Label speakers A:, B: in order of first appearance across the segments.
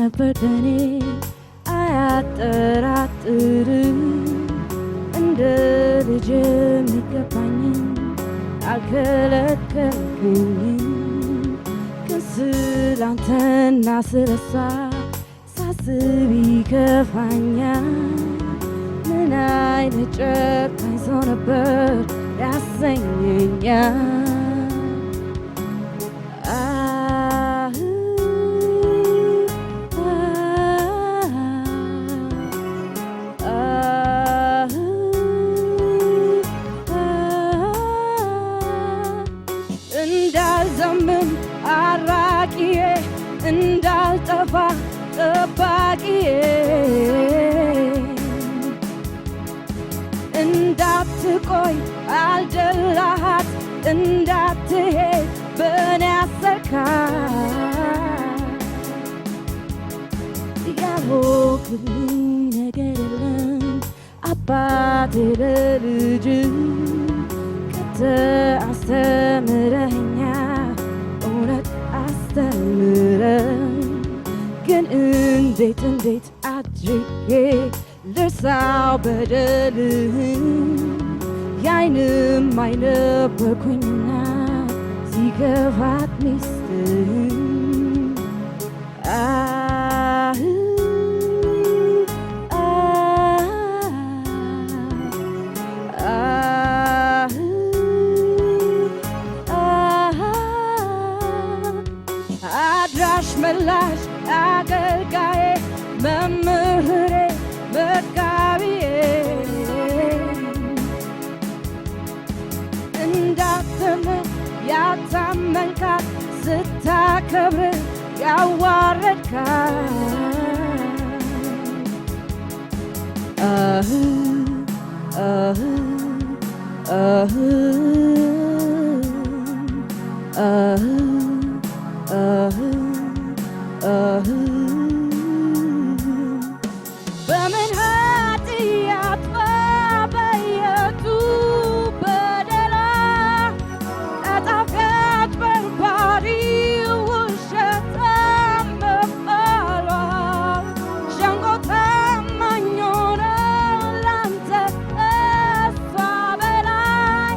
A: ነበር ከኔ አያጠራጥርም እንደ ልጅ የሚገባኝን አልከለከልክኝም ግን ስላንተና ስለሷ ሳስብ ይከፋኛል ምን አይነት ጨካኝ ሰው ነበር ያሰኘኛል እንዳልዘምም አራቂዬ እንዳልጠፋ ጠባቂዬ እንዳትቆይ አልደላሃት እንዳትሄድ በእኔ አሰርካት ያልሆንክልኝ ነገር የለም አባቴ ለልጅ አስተምረኸኛል እውነት አስተምረኝ ግን እንዴት አድርጌ ልርሳው በደልህን የዓይንም አይነበርኩኝና ሲከፋት ሚስትህን መላሽ አገልጋዬ መምህሬ መጋቢዬ እንዳትምር ያታመንካት ስታከብር ያዋረድካት በምን ኃጢአት በየቱ በደላ ጠጣፊያት በርባሪ ውሸታም መባሏ ሸንጎ ታማኝ ሆነ ላንተ እሷ በላይ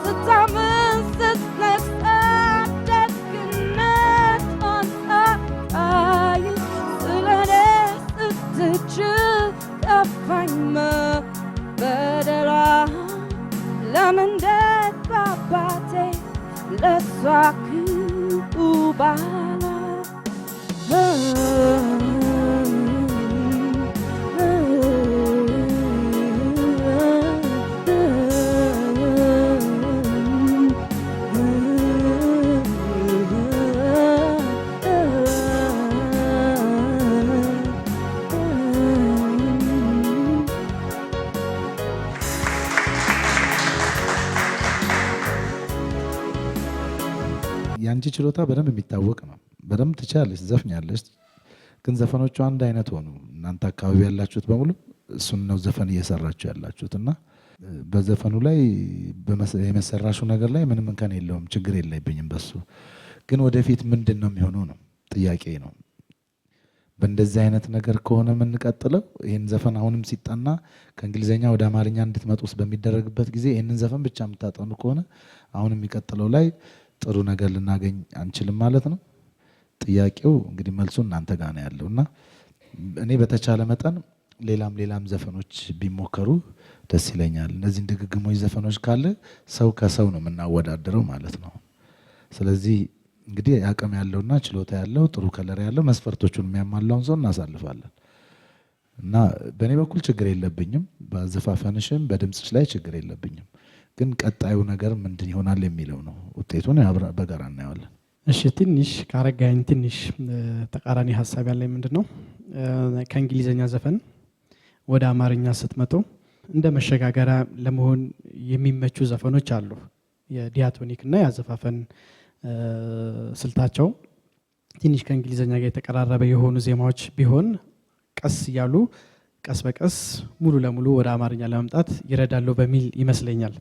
A: ስታምን ስትነግስ ደግነቷን ሳታይ ስለኔ ስትችል ጠፋኝ መበደሏ ለምን ደግ አባቴ ለሷ ክፉ ባሏ
B: ያንቺ ችሎታ በደንብ የሚታወቅ ነው። በደንብ ትችላለሽ፣ ዘፍኛለሽ። ግን ዘፈኖቹ አንድ አይነት ሆኑ። እናንተ አካባቢ ያላችሁት በሙሉ እሱን ነው ዘፈን እየሰራችሁ ያላችሁት እና በዘፈኑ ላይ የመሰራሹ ነገር ላይ ምንም እንከን የለውም፣ ችግር የለብኝም በሱ። ግን ወደፊት ምንድን ነው የሚሆነው ነው ጥያቄ ነው። በእንደዚህ አይነት ነገር ከሆነ የምንቀጥለው ይህን ዘፈን አሁንም ሲጠና ከእንግሊዝኛ ወደ አማርኛ እንድትመጡስ በሚደረግበት ጊዜ ይህንን ዘፈን ብቻ የምታጠኑ ከሆነ አሁን የሚቀጥለው ላይ ጥሩ ነገር ልናገኝ አንችልም ማለት ነው። ጥያቄው እንግዲህ መልሱ እናንተ ጋር ነው ያለው እና እኔ በተቻለ መጠን ሌላም ዘፈኖች ቢሞከሩ ደስ ይለኛል። እነዚህ ድግግሞች ዘፈኖች ካለ ሰው ከሰው ነው የምናወዳደረው ማለት ነው። ስለዚህ እንግዲህ አቅም ያለውና ችሎታ ያለው ጥሩ ከለር ያለው መስፈርቶቹን የሚያሟላውን ሰው እናሳልፋለን እና በእኔ በኩል ችግር የለብኝም። በዘፋፈንሽም በድምፅሽ ላይ ችግር የለብኝም። ግን ቀጣዩ ነገር ምንድን ይሆናል የሚለው ነው። ውጤቱን በጋራ እናየዋለን።
C: እሺ ትንሽ ካረጋኝ ትንሽ ተቃራኒ ሐሳብ ያለኝ ምንድነው ከእንግሊዘኛ ዘፈን ወደ አማርኛ ስትመጡ እንደ መሸጋገሪያ ለመሆን የሚመቹ ዘፈኖች አሉ። የዲያቶኒክ እና ያዘፋፈን ስልታቸው ትንሽ ከእንግሊዘኛ ጋር የተቀራረበ የሆኑ ዜማዎች ቢሆን ቀስ እያሉ ቀስ በቀስ ሙሉ ለሙሉ ወደ አማርኛ ለመምጣት ይረዳሉ በሚል ይመስለኛል።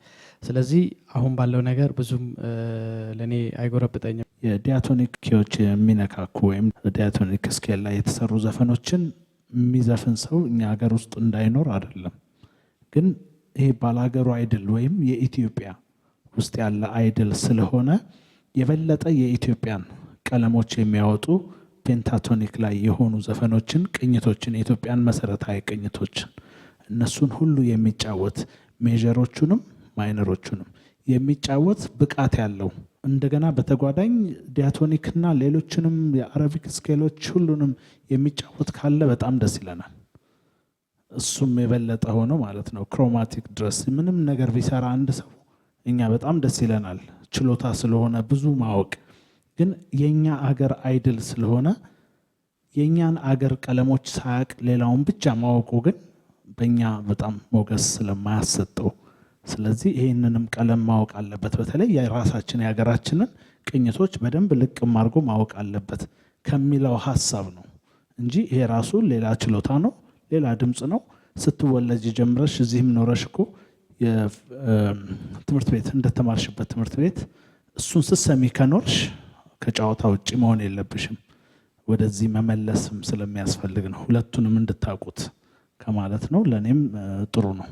C: ስለዚህ አሁን ባለው ነገር ብዙም ለኔ አይጎረብጠኝም።
B: የዲያቶኒክ ኪዎች የሚነካኩ ወይም ዲያቶኒክ ስኬል ላይ የተሰሩ ዘፈኖችን የሚዘፍን ሰው እኛ ሀገር ውስጥ እንዳይኖር አይደለም፣ ግን ይሄ ባላገሩ አይድል ወይም የኢትዮጵያ ውስጥ ያለ አይድል ስለሆነ የበለጠ የኢትዮጵያን ቀለሞች የሚያወጡ ፔንታቶኒክ ላይ የሆኑ ዘፈኖችን፣ ቅኝቶችን፣ የኢትዮጵያን መሰረታዊ ቅኝቶችን እነሱን ሁሉ የሚጫወት ሜጀሮቹንም ማይነሮቹንም የሚጫወት ብቃት ያለው እንደገና በተጓዳኝ ዲያቶኒክና ሌሎችንም የአረቢክ ስኬሎች ሁሉንም የሚጫወት ካለ በጣም ደስ ይለናል። እሱም የበለጠ ሆኖ ማለት ነው ክሮማቲክ ድረስ ምንም ነገር ቢሰራ አንድ ሰው እኛ በጣም ደስ ይለናል። ችሎታ ስለሆነ ብዙ ማወቅ፣ ግን የኛ አገር አይድል ስለሆነ የኛን አገር ቀለሞች ሳያቅ ሌላውን ብቻ ማወቁ ግን በእኛ በጣም ሞገስ ስለማያሰጠው፣ ስለዚህ ይህንንም ቀለም ማወቅ አለበት። በተለይ የራሳችን የሀገራችንን ቅኝቶች በደንብ ልቅም አድርጎ ማወቅ አለበት ከሚለው ሀሳብ ነው እንጂ ይሄ ራሱ ሌላ ችሎታ ነው፣ ሌላ ድምፅ ነው። ስትወለጅ ጀምረሽ እዚህም ኖረሽ እኮ ትምህርት ቤት እንደተማርሽበት ትምህርት ቤት እሱን ስትሰሚ ከኖርሽ ከጨዋታ ውጭ መሆን የለብሽም። ወደዚህ መመለስም ስለሚያስፈልግ ነው ሁለቱንም እንድታውቁት ከማለት ነው። ለእኔም ጥሩ ነው።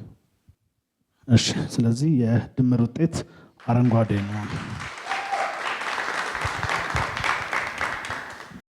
B: እሺ፣ ስለዚህ የድምር ውጤት አረንጓዴ ነው።